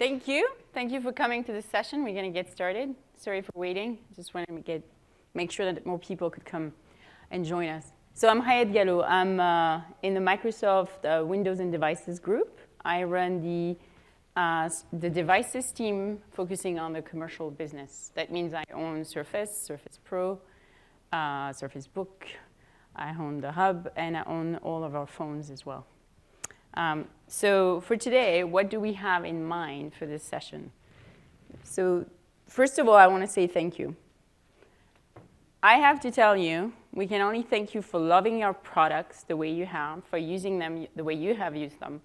Thank you. Thank you for coming to this session. We're going to get started. Sorry for waiting. Just wanted to make sure that more people could come and join us. So I'm Hayat Gallo. I'm in the Microsoft Windows and Devices group. I run the devices team focusing on the commercial business. That means I own Surface, Surface Pro, Surface Book. I own the hub, and I own all of our phones as well. So for today, what do we have in mind for this session? So first of all, I want to say thank you. I have to tell you, we can only thank you for loving our products the way you have, for using them the way you have used them,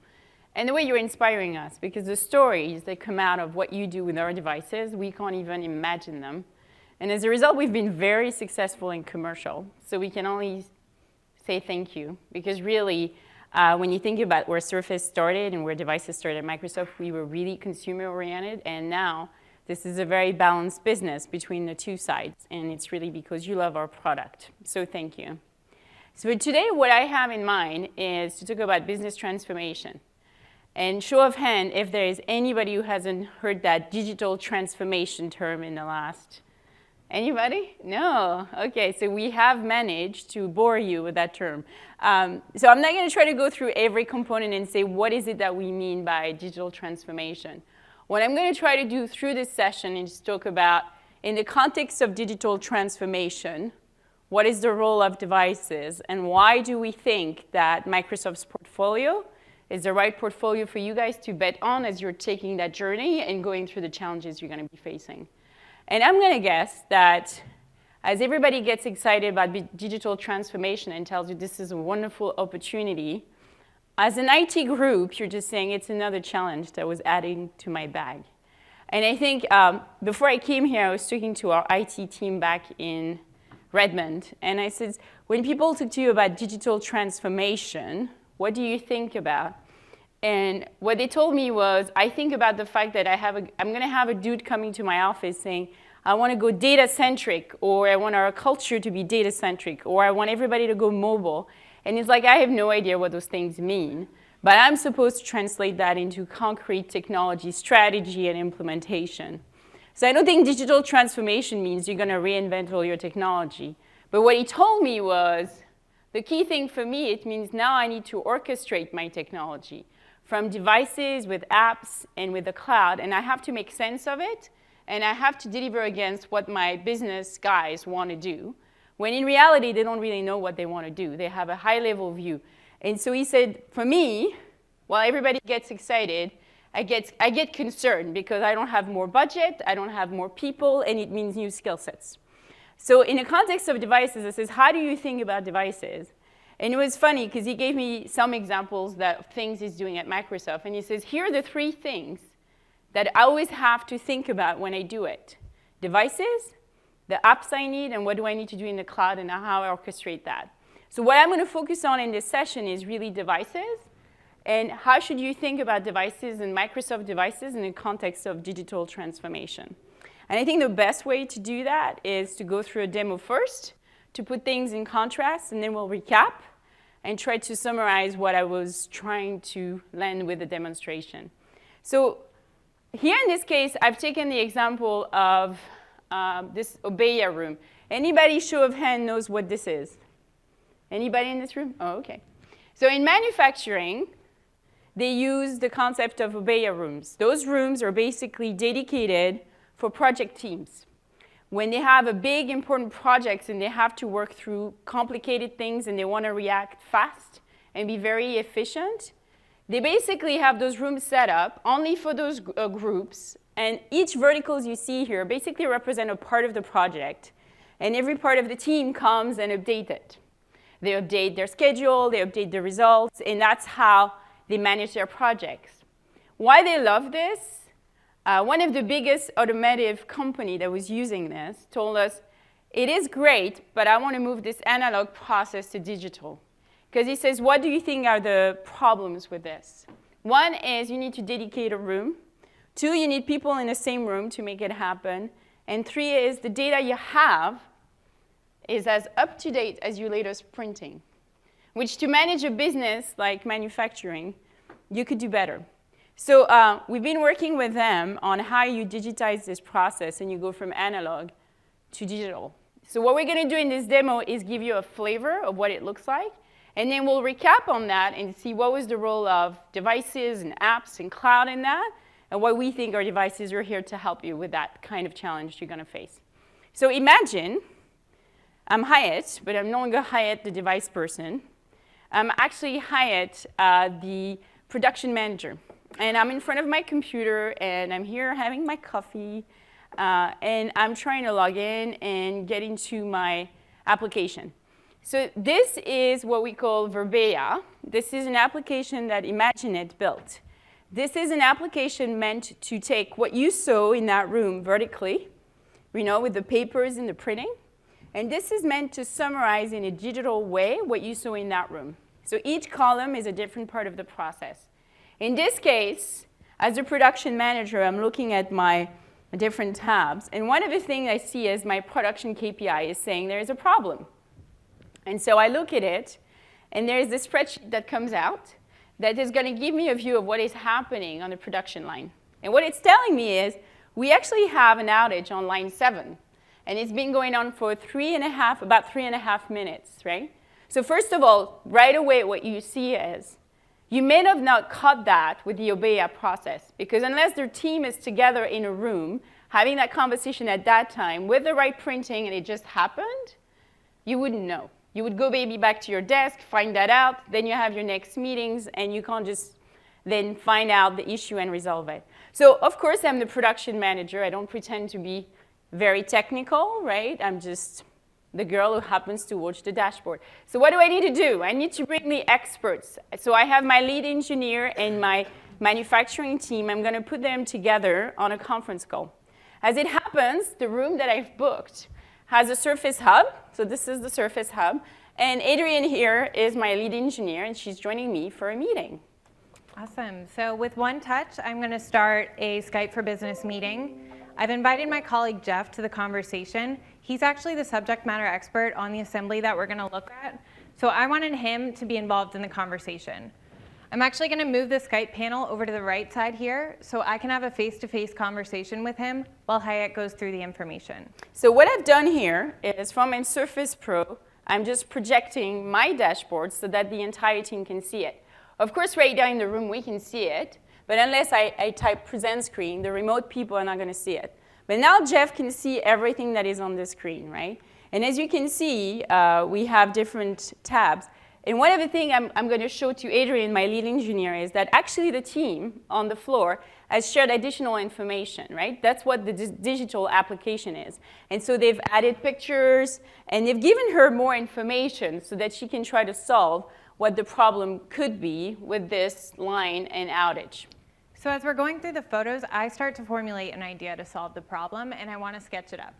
and the way you're inspiring us, because the stories that come out of what you do with our devices, we can't even imagine them. And as a result, we've been very successful in commercial. So we can only say thank you, because really, when you think about where Surface started and where devices started at Microsoft, we were really consumer-oriented, and now this is a very balanced business between the two sides, and it's really because you love our product. So thank you. So for today, what I have in mind is to talk about business transformation. And show of hand, if there is anybody who hasn't heard that digital transformation term in the last. Anybody? No? OK, so we have managed to bore you with that term. So I'm not going to try to go through every component and say, what is it that we mean by digital transformation? What I'm going to try to do through this session is talk about, in the context of digital transformation, what is the role of devices, and why do we think that Microsoft's portfolio is the right portfolio for you guys to bet on as you're taking that journey and going through the challenges you're going to be facing. And I'm going to guess that as everybody gets excited about digital transformation and tells you this is a wonderful opportunity, as an IT group, you're just saying it's another challenge that was adding to my bag. And I think before I came here, I was talking to our IT team back in Redmond. And I said, when people talk to you about digital transformation, what do you think about? And what they told me was, I think about the fact that I'm going to have a dude coming to my office saying, I want to go data-centric, or I want our culture to be data-centric, or I want everybody to go mobile. And it's like, I have no idea what those things mean. But I'm supposed to translate that into concrete technology strategy and implementation. So I don't think digital transformation means you're going to reinvent all your technology. But what he told me was, the key thing for me, it means now I need to orchestrate my technology from devices with apps and with the cloud, and I have to make sense of it, and I have to deliver against what my business guys want to do, when in reality, they don't really know what they want to do. They have a high-level view. And so he said, for me, while everybody gets excited, I get concerned because I don't have more budget, I don't have more people, and it means new skill sets. So in the context of devices, I says, how do you think about devices? And it was funny because he gave me some examples that things he's doing at Microsoft. And he says, here are the 3 things that I always have to think about when I do it. Devices, the apps I need, and what do I need to do in the cloud, and how I orchestrate that. So what I'm going to focus on in this session is really devices. And how should you think about devices and Microsoft devices in the context of digital transformation? And I think the best way to do that is to go through a demo first, to put things in contrast, and then we'll recap and try to summarize what I was trying to land with the demonstration. So here in this case, I've taken the example of this Obeya room. Anybody, show of hand, knows what this is? Anybody in this room? Oh, OK. So in manufacturing, they use the concept of Obeya rooms. Those rooms are basically dedicated for project teams. When they have a big, important projects and they have to work through complicated things and they want to react fast and be very efficient, they basically have those rooms set up only for those groups. And each verticals you see here basically represent a part of the project. And every part of the team comes and updates it. They update their schedule, they update the results, and that's how they manage their projects. Why they love this? One of the biggest automotive company that was using this told us, it is great, but I want to move this analog process to digital. Because he says, what do you think are the problems with this? 1 is you need to dedicate a room. 2, you need people in the same room to make it happen. And 3 is the data you have is as up-to-date as your latest printing, which to manage a business like manufacturing, you could do better. So we've been working with them on how you digitize this process and you go from analog to digital. So what we're going to do in this demo is give you a flavor of what it looks like, and then we'll recap on that and see what was the role of devices and apps and cloud in that, and what we think our devices are here to help you with that kind of challenge you're going to face. So imagine I'm Hyatt, but I'm no longer Hyatt, the device person. I'm actually Hyatt, the production manager. And I'm in front of my computer, and I'm here having my coffee, and I'm trying to log in and get into my application. So this is what we call Verbea. This is an application that ImagineIt built. This is an application meant to take what you saw in that room vertically, with the papers and the printing, and this is meant to summarize in a digital way what you saw in that room. So each column is a different part of the process. In this case, as a production manager, I'm looking at my different tabs, and one of the things I see is my production KPI is saying there's a problem. And so I look at it, and there's this spreadsheet that comes out that is going to give me a view of what is happening on the production line. And what it's telling me is we actually have an outage on line 7, and it's been going on for about 3.5 minutes, right? So first of all, right away what you see is you may have not caught that with the Obeya process, because unless their team is together in a room having that conversation at that time with the right printing and it just happened, you wouldn't know. You would go maybe back to your desk, find that out, then you have your next meetings, and you can't just then find out the issue and resolve it. So of course, I'm the production manager. I don't pretend to be very technical, right? I'm just the girl who happens to watch the dashboard. So what do I need to do? I need to bring the experts. So I have my lead engineer and my manufacturing team. I'm going to put them together on a conference call. As it happens, the room that I've booked has a Surface Hub. So this is the Surface Hub. And Adrienne here is my lead engineer, and she's joining me for a meeting. Awesome. So with one touch, I'm going to start a Skype for Business meeting. I've invited my colleague Jeff to the conversation. He's actually the subject matter expert on the assembly that we're going to look at. So I wanted him to be involved in the conversation. I'm actually going to move the Skype panel over to the right side here so I can have a face-to-face conversation with him while Hyatt goes through the information. So what I've done here is from my Surface Pro, I'm just projecting my dashboard so that the entire team can see it. Of course, right down in the room, we can see it. But unless I type present screen, the remote people are not going to see it. But now Jeff can see everything that is on the screen, right? And as you can see, we have different tabs. And one of the things I'm going to show to Adrienne, my lead engineer, is that actually the team on the floor has shared additional information, right? That's what the digital application is. And so they've added pictures, and they've given her more information so that she can try to solve what the problem could be with this line and outage. So as we're going through the photos, I start to formulate an idea to solve the problem, and I want to sketch it up.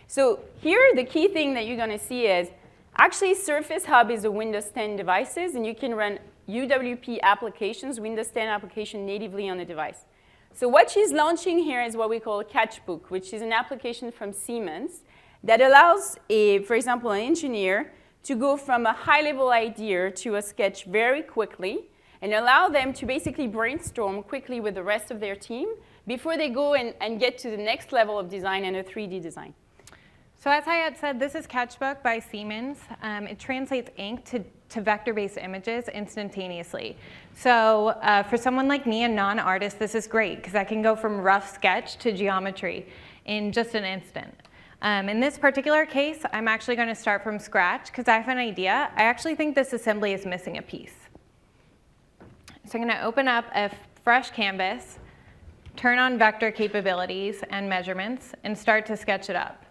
So here, the key thing that you're going to see is, actually, Surface Hub is a Windows 10 devices, and you can run UWP applications, Windows 10 application natively on the device. So what she's launching here is what we call Catchbook, which is an application from Siemens that allows, for example, an engineer to go from a high-level idea to a sketch very quickly, and allow them to basically brainstorm quickly with the rest of their team before they go and get to the next level of design and a 3D design. So as Hyatt said, this is Catchbook by Siemens. It translates ink to vector-based images instantaneously. So for someone like me, a non-artist, this is great because I can go from rough sketch to geometry in just an instant. In this particular case, I'm actually going to start from scratch because I have an idea. I actually think this assembly is missing a piece. So I'm going to open up a fresh canvas, turn on vector capabilities and measurements, and start to sketch it up.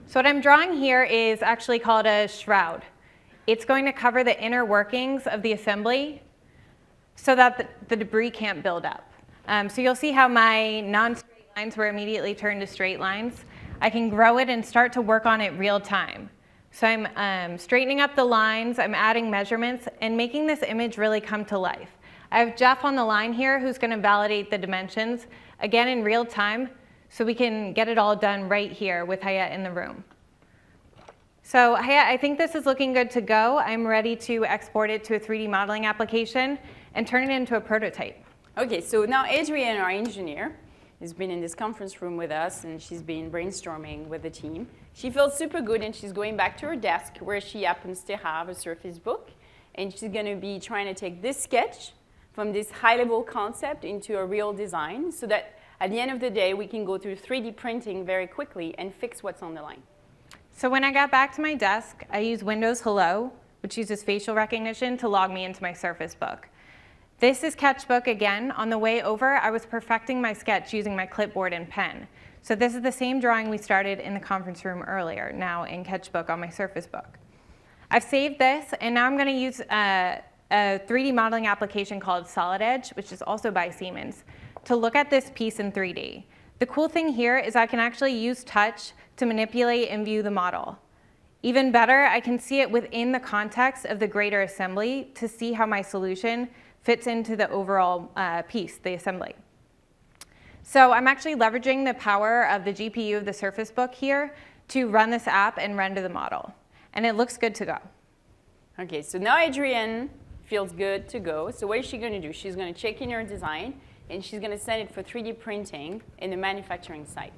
So what I'm drawing here is actually called a shroud. It's going to cover the inner workings of the assembly so that the debris can't build up. So you'll see how my non-straight lines were immediately turned to straight lines. I can grow it and start to work on it real time. So I'm straightening up the lines, I'm adding measurements, and making this image really come to life. I have Jeff on the line here who's going to validate the dimensions, again in real time, so we can get it all done right here with Hyatt in the room. So Hyatt, I think this is looking good to go. I'm ready to export it to a 3D modeling application and turn it into a prototype. Okay, so now Adrienne, our engineer, has been in this conference room with us, and she's been brainstorming with the team. She feels super good, and she's going back to her desk where she happens to have a Surface Book, and she's going to be trying to take this sketch from this high-level concept into a real design so that at the end of the day, we can go through 3D printing very quickly and fix what's on the line. So when I got back to my desk, I used Windows Hello, which uses facial recognition to log me into my Surface Book. This is Sketchbook again. On the way over, I was perfecting my sketch using my clipboard and pen. So this is the same drawing we started in the conference room earlier, now in Sketchbook on my Surface Book. I've saved this, and now I'm going to use a 3D modeling application called Solid Edge, which is also by Siemens, to look at this piece in 3D. The cool thing here is I can actually use touch to manipulate and view the model. Even better, I can see it within the context of the greater assembly to see how my solution fits into the overall piece, the assembly. So I'm actually leveraging the power of the GPU of the Surface Book here to run this app and render the model. And it looks good to go. Okay, so now Adrienne feels good to go. So what is she going to do? She's going to check in her design, and she's going to send it for 3D printing in the manufacturing site.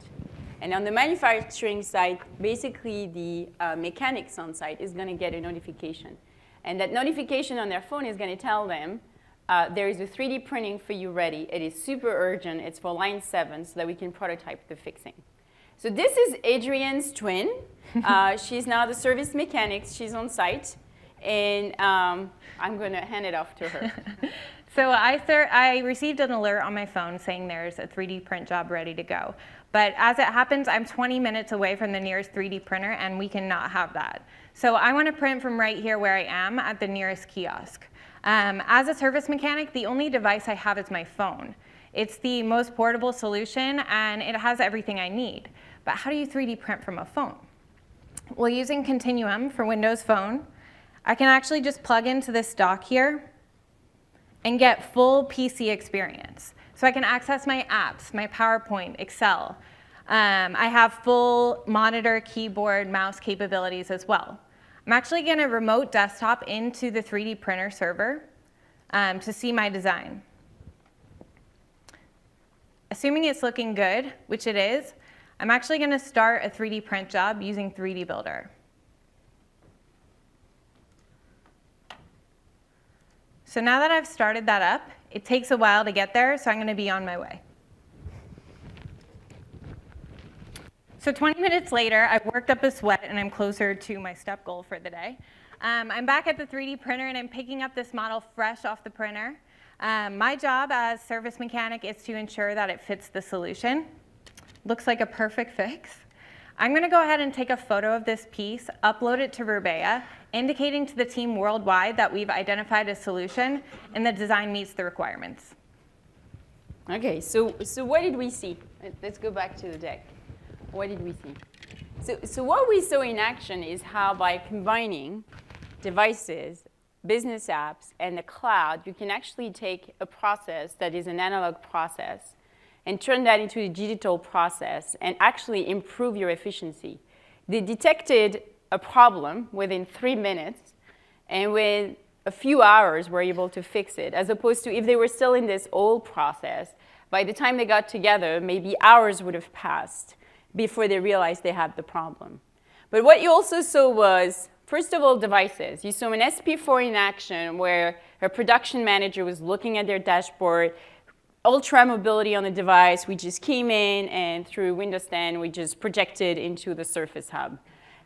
And on the manufacturing site, basically the mechanics on site is going to get a notification. And that notification on their phone is going to tell them, there is a 3D printing for you ready. It is super urgent. It's for line 7 so that we can prototype the fixing. So this is Adrienne's twin. She's now the service mechanics. She's on site. And I'm going to hand it off to her. So I received an alert on my phone saying there's a 3D print job ready to go. But as it happens, I'm 20 minutes away from the nearest 3D printer, and we cannot have that. So I want to print from right here where I am at the nearest kiosk. As a service mechanic, the only device I have is my phone. It's the most portable solution, and it has everything I need. But how do you 3D print from a phone? Well, using Continuum for Windows Phone, I can actually just plug into this dock here and get full PC experience. So I can access my apps, my PowerPoint, Excel. I have full monitor, keyboard, mouse capabilities as well. I'm actually going to remote desktop into the 3D printer server to see my design. Assuming it's looking good, which it is, I'm actually going to start a 3D print job using 3D Builder. So now that I've started that up, it takes a while to get there, so I'm going to be on my way. So 20 minutes later, I've worked up a sweat, and I'm closer to my step goal for the day. I'm back at the 3D printer, and I'm picking up this model fresh off the printer. My job as service mechanic is to ensure that it fits the solution. Looks like a perfect fix. I'm going to go ahead and take a photo of this piece, upload it to Rubeia, indicating to the team worldwide that we've identified a solution and the design meets the requirements. Okay, so what did we see? Let's go back to the deck. What did we see? So what we saw in action is how by combining devices, business apps, and the cloud, you can actually take a process that is an analog process and turn that into a digital process and actually improve your efficiency. They detected a problem within 3 minutes, and with a few hours were able to fix it, as opposed to if they were still in this old process, by the time they got together, maybe hours would have passed before they realized they had the problem. But what you also saw was, first of all, devices. You saw an SP4 in action where a production manager was looking at their dashboard, ultra mobility on the device. We just came in, and through Windows 10, we just projected into the Surface Hub.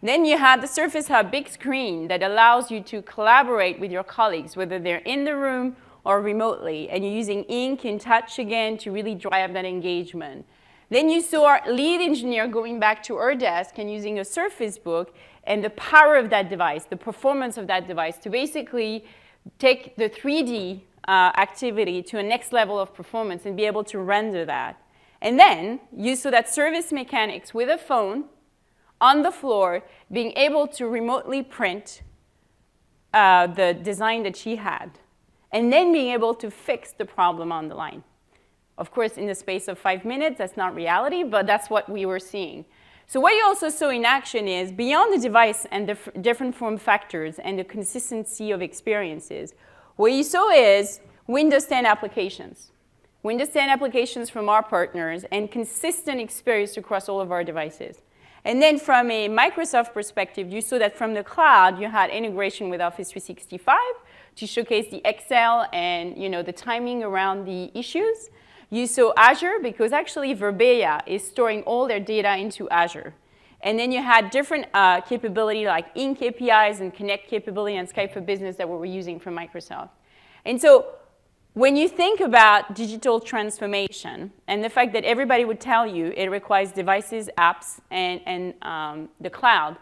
Then you had the Surface Hub big screen that allows you to collaborate with your colleagues, whether they're in the room or remotely, and you're using ink and touch again to really drive that engagement. Then you saw our lead engineer going back to her desk and using a Surface Book and the power of that device, the performance of that device to basically take the 3D activity to a next level of performance and be able to render that. And then you saw that service mechanics with a phone on the floor being able to remotely print the design that she had, and then being able to fix the problem on the line. Of course, in the space of 5 minutes, that's not reality, but that's what we were seeing. So what you also saw in action is, beyond the device and the different form factors and the consistency of experiences, what you saw is Windows 10 applications. Windows 10 applications from our partners, and consistent experience across all of our devices. And then from a Microsoft perspective, you saw that from the cloud, you had integration with Office 365 to showcase the Excel and the timing around the issues. You saw Azure because actually Verbeia is storing all their data into Azure. And then you had different capability like Ink APIs and Connect capability and Skype for Business that we were using from Microsoft. And so when you think about digital transformation and the fact that everybody would tell you it requires devices, apps, and the cloud,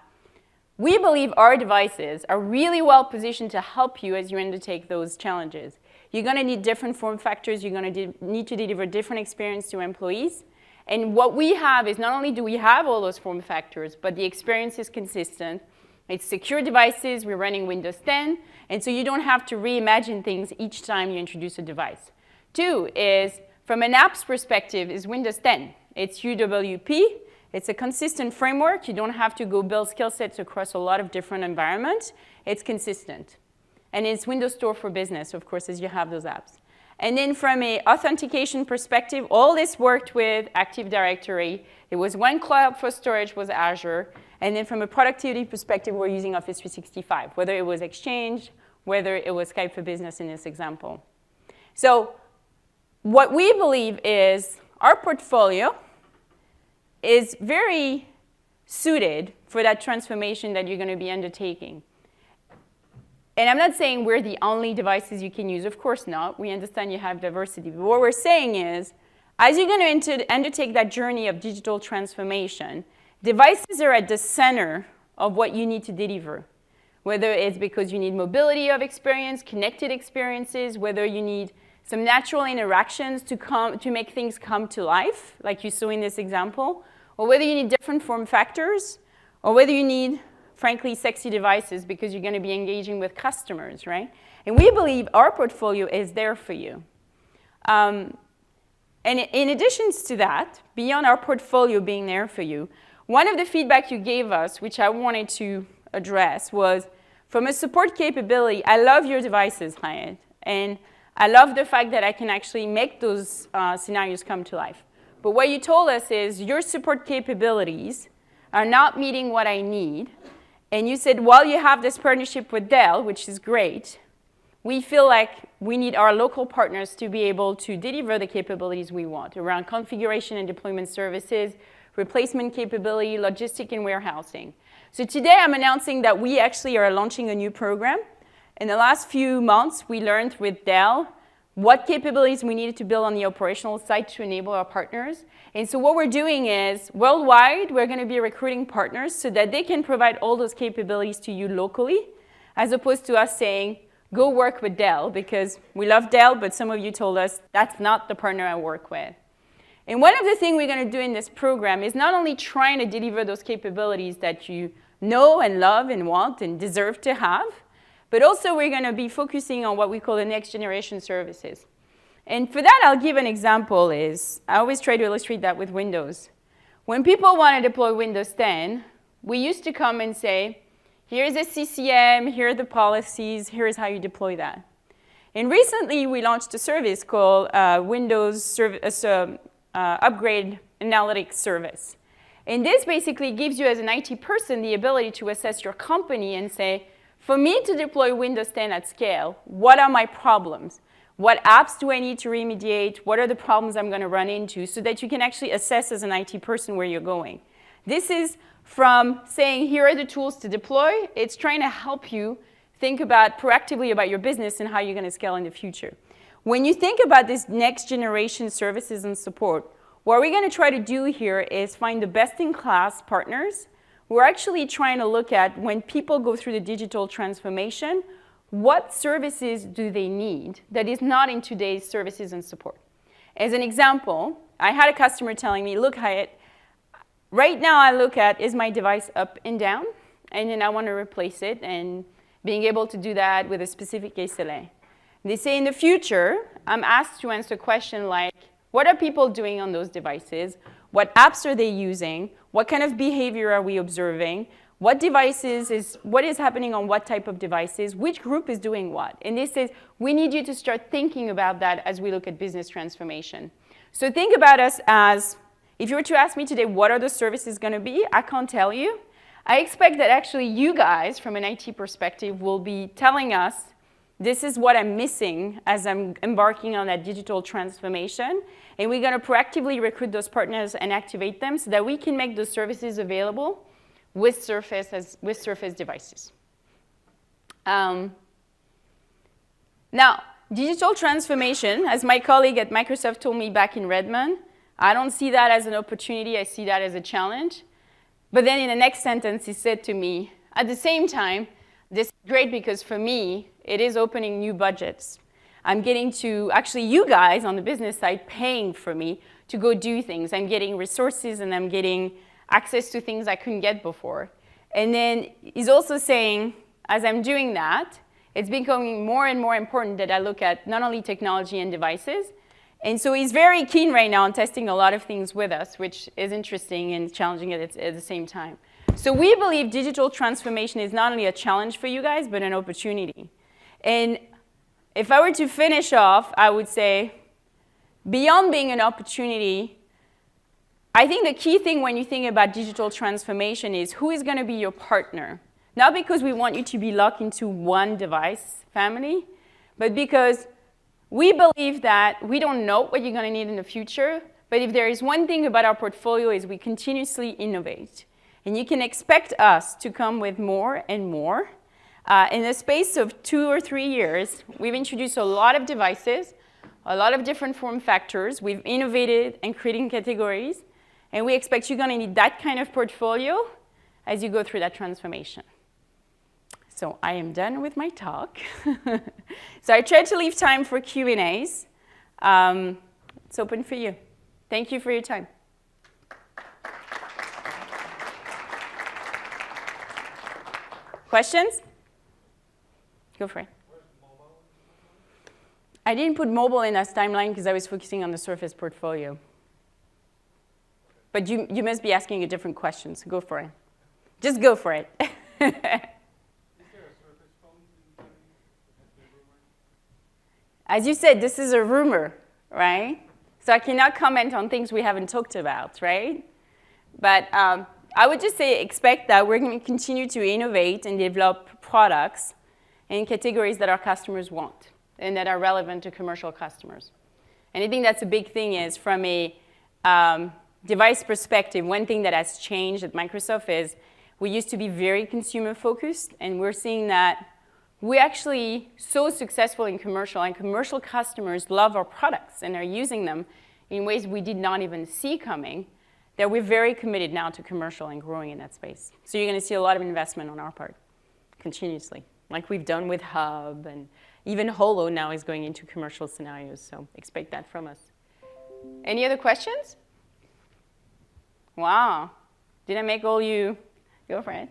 we believe our devices are really well positioned to help you as you undertake those challenges. You're going to need different form factors. You're going to need to deliver different experience to employees. And what we have is not only do we have all those form factors, but the experience is consistent. It's secure devices. We're running Windows 10. And so you don't have to reimagine things each time you introduce a device. 2 is, from an apps perspective, is Windows 10. It's UWP. It's a consistent framework. You don't have to go build skill sets across a lot of different environments. It's consistent. And it's Windows Store for Business, of course, as you have those apps. And then from an authentication perspective, all this worked with Active Directory. There was one cloud for storage, was Azure. And then from a productivity perspective, we're using Office 365, whether it was Exchange, whether it was Skype for Business in this example. So what we believe is our portfolio is very suited for that transformation that you're going to be undertaking. And I'm not saying we're the only devices you can use. Of course not. We understand you have diversity. But what we're saying is, as you're going to undertake that journey of digital transformation, devices are at the center of what you need to deliver. Whether it's because you need mobility of experience, connected experiences, whether you need some natural interactions to make things come to life, like you saw in this example, or whether you need different form factors, or whether you need, frankly, sexy devices because you're going to be engaging with customers, right? And we believe our portfolio is there for you. And in addition to that, beyond our portfolio being there for you, one of the feedback you gave us, which I wanted to address, was from a support capability, I love your devices, Hyatt, and I love the fact that I can actually make those scenarios come to life. But what you told us is your support capabilities are not meeting what I need. And you said, while you have this partnership with Dell, which is great, we feel like we need our local partners to be able to deliver the capabilities we want around configuration and deployment services, replacement capability, logistic and warehousing. So today I'm announcing that we actually are launching a new program. In the last few months, we learned with Dell what capabilities we needed to build on the operational side to enable our partners. And so what we're doing is, worldwide, we're going to be recruiting partners so that they can provide all those capabilities to you locally, as opposed to us saying, go work with Dell, because we love Dell, but some of you told us that's not the partner I work with. And one of the things we're going to do in this program is not only trying to deliver those capabilities that you know and love and want and deserve to have, but also we're going to be focusing on what we call the next generation services. And for that, I'll give an example. I always try to illustrate that with Windows. When people want to deploy Windows 10, we used to come and say, here's a CCM, here are the policies, here's how you deploy that. And recently, we launched a service called Windows Upgrade Analytics Service. And this basically gives you, as an IT person, the ability to assess your company and say, for me to deploy Windows 10 at scale, what are my problems? What apps do I need to remediate? What are the problems I'm going to run into? So that you can actually assess as an IT person where you're going. This is from saying, here are the tools to deploy. It's trying to help you think proactively about your business and how you're going to scale in the future. When you think about this next generation services and support, what we're going to try to do here is find the best-in-class partners. We're actually trying to look at, when people go through the digital transformation, what services do they need that is not in today's services and support? As an example, I had a customer telling me, look, Hyatt, right now I look at, is my device up and down? And then I want to replace it, and being able to do that with a specific SLA. They say in the future, I'm asked to answer a question like, what are people doing on those devices? What apps are they using? What kind of behavior are we observing? what devices what is happening on what type of devices, which group is doing what. And this is, we need you to start thinking about that as we look at business transformation. So think about us as, if you were to ask me today, what are the services going to be? I can't tell you. I expect that actually you guys, from an IT perspective, will be telling us, this is what I'm missing as I'm embarking on that digital transformation. And we're going to proactively recruit those partners and activate them so that we can make those services available with Surface devices. Now, digital transformation, as my colleague at Microsoft told me back in Redmond, I don't see that as an opportunity, I see that as a challenge. But then in the next sentence, he said to me, at the same time, this is great because for me, it is opening new budgets. I'm getting to, actually you guys on the business side paying for me to go do things. I'm getting resources and I'm getting access to things I couldn't get before. And then he's also saying, as I'm doing that, it's becoming more and more important that I look at not only technology and devices. And so he's very keen right now on testing a lot of things with us, which is interesting and challenging at the same time. So we believe digital transformation is not only a challenge for you guys, but an opportunity. And if I were to finish off, I would say, beyond being an opportunity, I think the key thing when you think about digital transformation is who is going to be your partner. Not because we want you to be locked into one device family, but because we believe that we don't know what you're going to need in the future, but if there is one thing about our portfolio is we continuously innovate. And you can expect us to come with more and more. In the space of 2 or 3 years, we've introduced a lot of devices, a lot of different form factors. We've innovated and creating categories. And we expect you're going to need that kind of portfolio as you go through that transformation. So I am done with my talk. So I tried to leave time for Q&As. It's open for you. Thank you for your time. Questions? Go for it. I didn't put mobile in this timeline because I was focusing on the Surface portfolio. But you must be asking a different question, so go for it. Just go for it. Is there a Surface phone in As you said, this is a rumor, right? So I cannot comment on things we haven't talked about, right? But I would just say expect that we're going to continue to innovate and develop products in categories that our customers want and that are relevant to commercial customers. And I think that's a big thing is from a device perspective, one thing that has changed at Microsoft is we used to be very consumer focused, and we're seeing that we're actually so successful in commercial, and commercial customers love our products and are using them in ways we did not even see coming, that we're very committed now to commercial and growing in that space. So you're going to see a lot of investment on our part continuously, like we've done with Hub, and even Holo now is going into commercial scenarios, so expect that from us. Any other questions? Wow. Did I make all you go for it?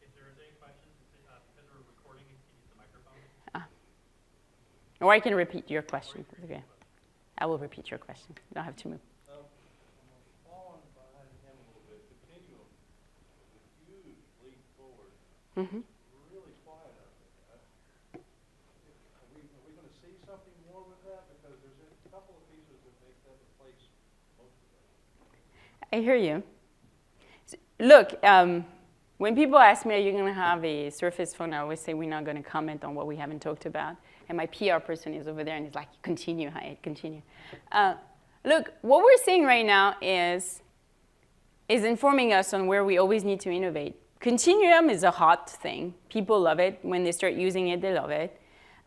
If there is any questions, because we're recording, you can use the microphone. Or I can repeat your question. Okay. I will repeat your question. You don't have to move. Following behind him a little bit, Continuum, a huge leap forward. Mm-hmm. Really quiet out there. Are we going to see something more with that? Because there's a couple of pieces that make that replace most of it. I hear you. Look, when people ask me, are you going to have a Surface phone, I always say we're not going to comment on what we haven't talked about. And my PR person is over there and he's like, continue, Hyatt, continue. Look, what we're seeing right now is informing us on where we always need to innovate. Continuum is a hot thing. People love it. When they start using it, they love it.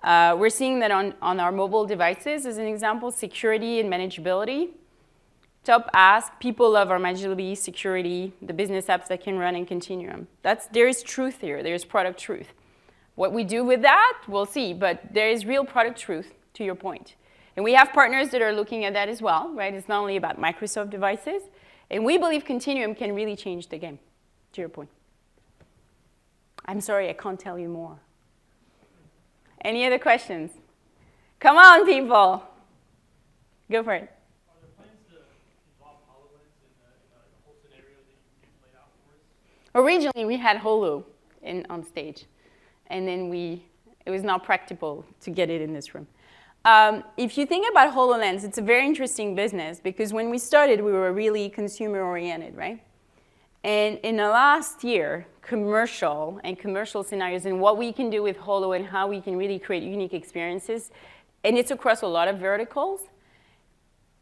We're seeing that on our mobile devices, as an example, security and manageability. Top ask, people love our manageability, security, the business apps that can run in Continuum. There is truth here. There's product truth. What we do with that, we'll see. But there is real product truth, to your point. And we have partners that are looking at that as well, right? It's not only about Microsoft devices. And we believe Continuum can really change the game, to your point. I'm sorry, I can't tell you more. Any other questions? Come on, people. Go for it. Originally, we had Holo on stage, and then it was not practical to get it in this room. If you think about HoloLens, it's a very interesting business because when we started, we were really consumer-oriented, right? And in the last year, commercial scenarios and what we can do with Holo and how we can really create unique experiences, and it's across a lot of verticals.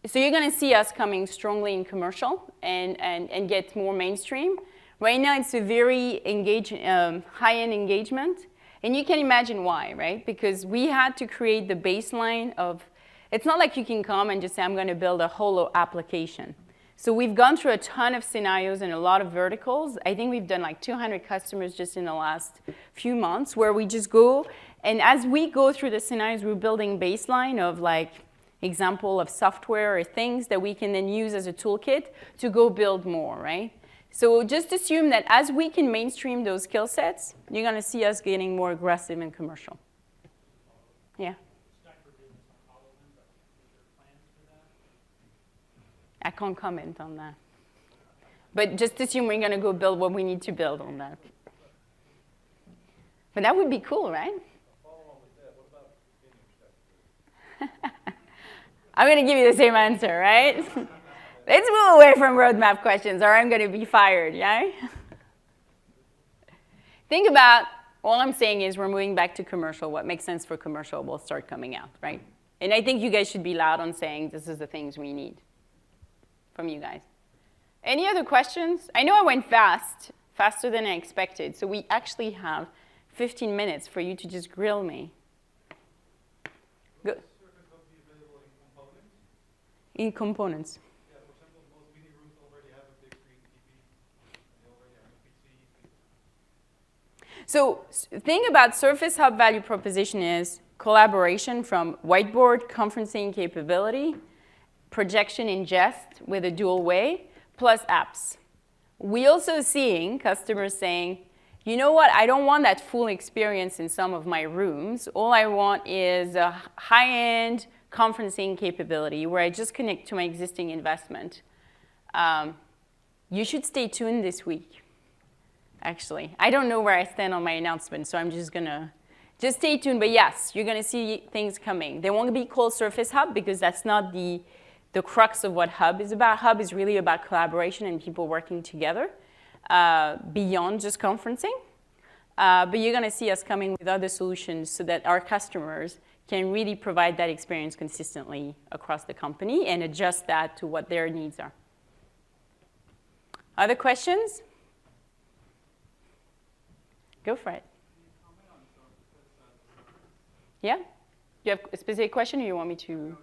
So you're going to see us coming strongly in commercial and get more mainstream. Right now, it's a very high-end engagement. And you can imagine why, right? Because we had to create the baseline of, it's not like you can come and just say, I'm going to build a Holo application. So we've gone through a ton of scenarios and a lot of verticals. I think we've done like 200 customers just in the last few months where we just go, and as we go through the scenarios, we're building baseline of like example of software or things that we can then use as a toolkit to go build more, right? So just assume that as we can mainstream those skill sets, you're going to see us getting more aggressive in commercial. Yeah? I can't comment on that. But just assume we're going to go build what we need to build on that. But that would be cool, right? I'm going to give you the same answer, right? Let's move away from roadmap questions, or I'm going to be fired, yeah? Think about, all I'm saying is we're moving back to commercial. What makes sense for commercial will start coming out, right? And I think you guys should be loud on saying this is the things we need from you guys. Any other questions? I know I went fast, faster than I expected, so we actually have 15 minutes for you to just grill me. Good. In components. So thing about Surface Hub value proposition is collaboration from whiteboard, conferencing capability, projection ingest with a dual way, plus apps. We also seeing customers saying, you know what, I don't want that full experience in some of my rooms. All I want is a high-end conferencing capability where I just connect to my existing investment. You should stay tuned this week. Actually, I don't know where I stand on my announcement, so I'm just gonna stay tuned. But yes, you're gonna see things coming. They won't be called Surface Hub because that's not the crux of what Hub is about. Hub is really about collaboration and people working together beyond just conferencing. But you're gonna see us coming with other solutions so that our customers can really provide that experience consistently across the company and adjust that to what their needs are. Other questions? Go for it. Yeah? You have a specific question or you want me to?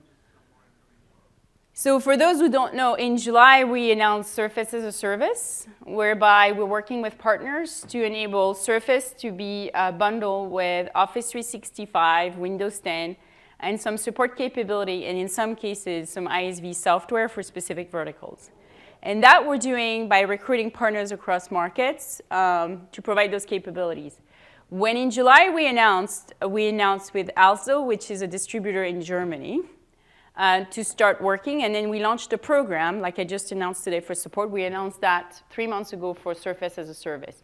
So for those who don't know, in July we announced Surface as a Service, whereby we're working with partners to enable Surface to be bundled with Office 365, Windows 10, and some support capability, and in some cases, some ISV software for specific verticals. And that we're doing by recruiting partners across markets to provide those capabilities. When in July we announced with Also, which is a distributor in Germany, to start working. And then we launched a program, like I just announced today for support. We announced that 3 months ago for Surface as a Service.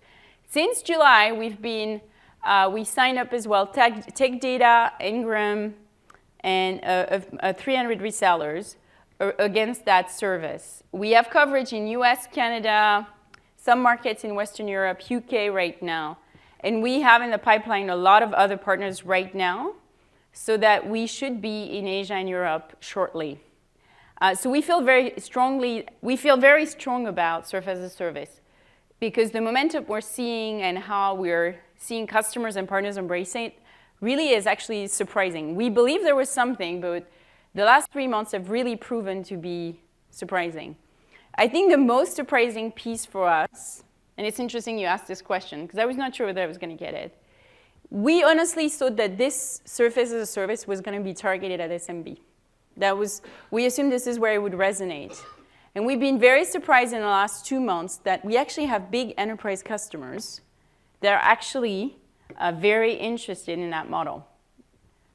Since July, we signed up as well Tech Data, Ingram, and 300 resellers against that service. We have coverage in US, Canada, some markets in Western Europe, UK right now. And we have in the pipeline a lot of other partners right now so that we should be in Asia and Europe shortly. So we feel very strong about Surface as a Service because the momentum we're seeing and how we're seeing customers and partners embracing it really is actually surprising. We believe there was something, but the last 3 months have really proven to be surprising. I think the most surprising piece for us, and it's interesting you asked this question, because I was not sure whether I was going to get it. We honestly thought that this Surface as a Service was going to be targeted at SMB. We assumed this is where it would resonate. And we've been very surprised in the last 2 months that we actually have big enterprise customers that are actually very interested in that model.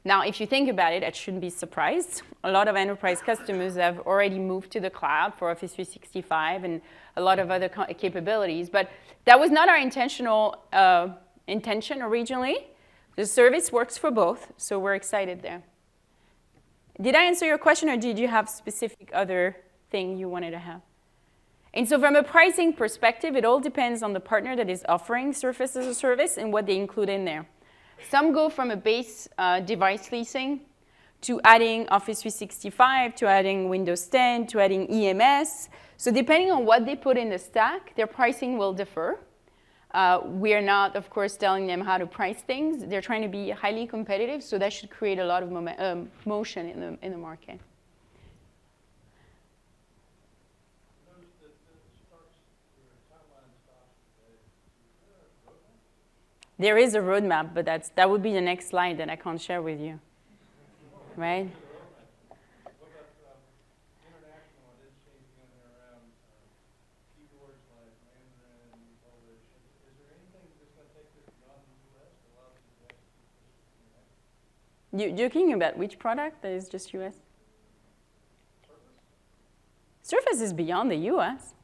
Now, if you think about it, I shouldn't be surprised. A lot of enterprise customers have already moved to the cloud for Office 365 and a lot of other capabilities. But that was not our intention originally. The service works for both, so we're excited there. Did I answer your question, or did you have specific other thing you wanted to have? And so from a pricing perspective, it all depends on the partner that is offering Surface as a service and what they include in there. Some go from a base device leasing to adding Office 365, to adding Windows 10, to adding EMS. So depending on what they put in the stack, their pricing will differ. We are not, of course, telling them how to price things. They're trying to be highly competitive, so that should create a lot of motion in the market. There is a roadmap, but that would be the next slide that I can't share with you, right? What about international? It is changing in there around keyboards like Mandarin, Polish. Is there anything that's going to take this beyond the U.S. that allows you to execute this? You're talking about which product that is just U.S.? Surface? Surface is beyond the U.S.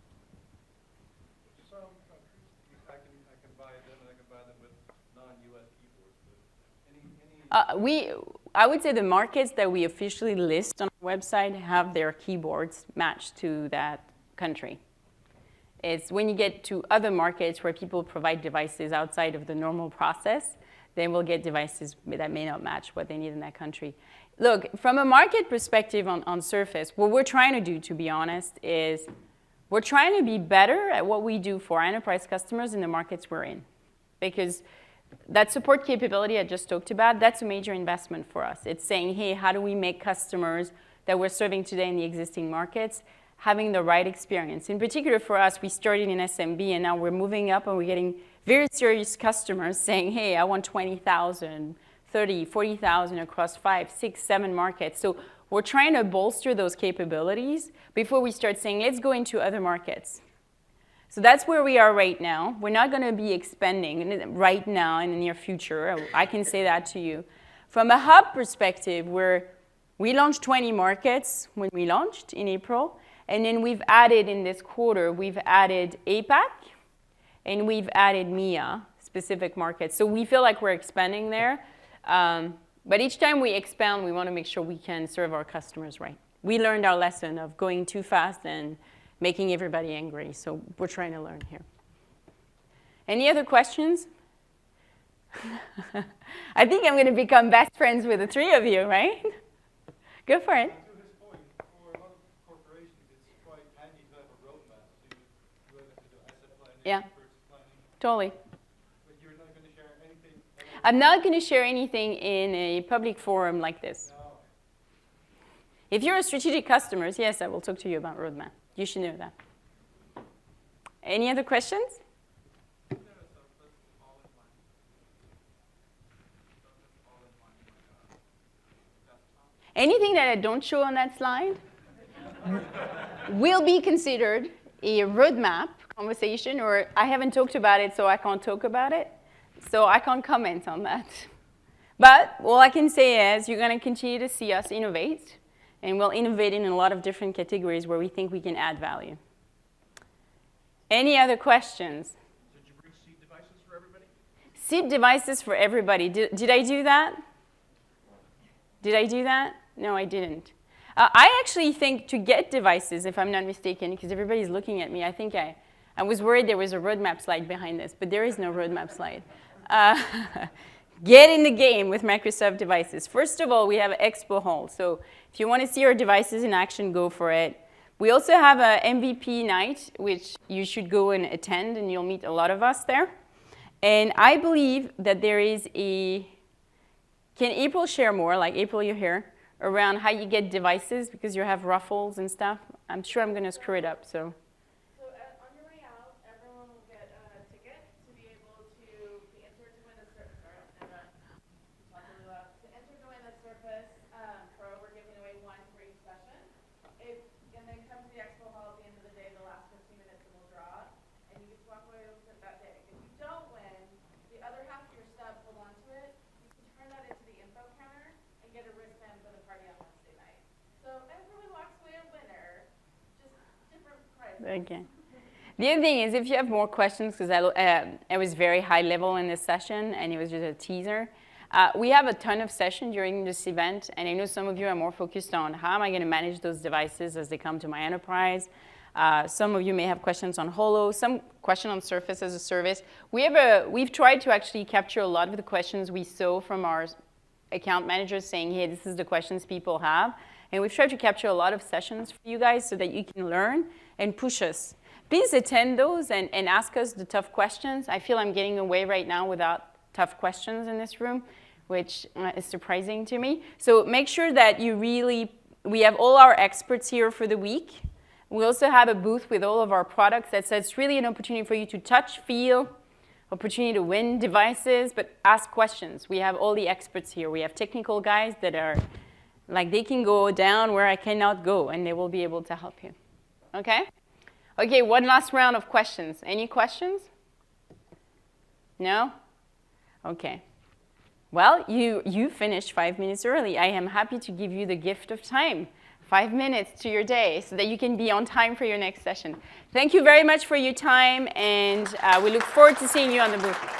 Some countries, I can buy them, and I can buy them with non-U.S. keyboards. But I would say the markets that we officially list on our website have their keyboards matched to that country. It's when you get to other markets where people provide devices outside of the normal process, then we'll get devices that may not match what they need in that country. Look, from a market perspective on Surface, what we're trying to do, to be honest, is we're trying to be better at what we do for our enterprise customers in the markets we're in. Because that support capability I just talked about, that's a major investment for us. It's saying, hey, how do we make customers that we're serving today in the existing markets having the right experience? In particular for us, we started in SMB, and now we're moving up, and we're getting very serious customers saying, hey, I want 20,000, 30, 40,000 across 5, 6, 7 markets. So we're trying to bolster those capabilities before we start saying, let's go into other markets. So that's where we are right now. We're not going to be expanding right now in the near future. I can say that to you. From a hub perspective, we launched 20 markets when we launched in April. And then we've added in this quarter, we've added APAC, and we've added MEA, specific markets. So we feel like we're expanding there. But each time we expand, we want to make sure we can serve our customers right. We learned our lesson of going too fast and making everybody angry. So we're trying to learn here. Any other questions? I think I'm going to become best friends with the three of you, right? Go for it. To his point, for a lot of corporations, it's quite handy to have a roadmap to do asset planning, Yeah. purchase planning. Totally. But you're not going to share anything? I'm not going to share anything in a public forum like this. No. If you're a strategic customer, yes, I will talk to you about roadmap. You should know that. Any other questions? Anything that I don't show on that slide will be considered a roadmap conversation, or I haven't talked about it, so I can't talk about it. So I can't comment on that. But all I can say is you're going to continue to see us innovate, and we'll innovate in a lot of different categories where we think we can add value. Any other questions? Did you bring seed devices for everybody? Seed devices for everybody. Did I do that? Did I do that? No, I didn't. I actually think to get devices, if I'm not mistaken, because everybody's looking at me, I think I was worried there was a roadmap slide behind this, but there is no roadmap slide. Get in the game with Microsoft devices. First of all, we have Expo Hall. So if you want to see our devices in action, go for it. We also have a MVP night, which you should go and attend, and you'll meet a lot of us there. And I believe that there is a... Can April share more, like April, you're here, around how you get devices because you have ruffles and stuff? I'm sure I'm going to screw it up, so... On your way out, everyone will get a ticket to be able to be entered to win a Surface. To enter to win a Surface Pro, we're giving away one for each session. And then come to the Expo Hall at the end of the day, the last 15 minutes, and we'll draw it. And you get to walk away with it that day. If you don't win, the other half of your stuff, hold on to it. You can turn that into the info counter, Okay. The other thing is, if you have more questions, because it was very high level in this session, and it was just a teaser, we have a ton of sessions during this event, and I know some of you are more focused on how am I going to manage those devices as they come to my enterprise. Some of you may have questions on Holo, some question on Surface as a service. We've tried to actually capture a lot of the questions we saw from our account managers saying, hey, this is the questions people have. And we've tried to capture a lot of sessions for you guys so that you can learn and push us. Please attend those and ask us the tough questions. I feel I'm getting away right now without tough questions in this room, which is surprising to me. So make sure that we have all our experts here for the week. We also have a booth with all of our products. So it's really an opportunity for you to touch, feel, opportunity to win devices, but ask questions. We have all the experts here. We have technical guys that are like they can go down where I cannot go, and they will be able to help you. Okay? Okay, one last round of questions. Any questions? No? Okay. Well, you finished 5 minutes early. I am happy to give you the gift of time. 5 minutes to your day so that you can be on time for your next session. Thank you very much for your time, and we look forward to seeing you on the booth.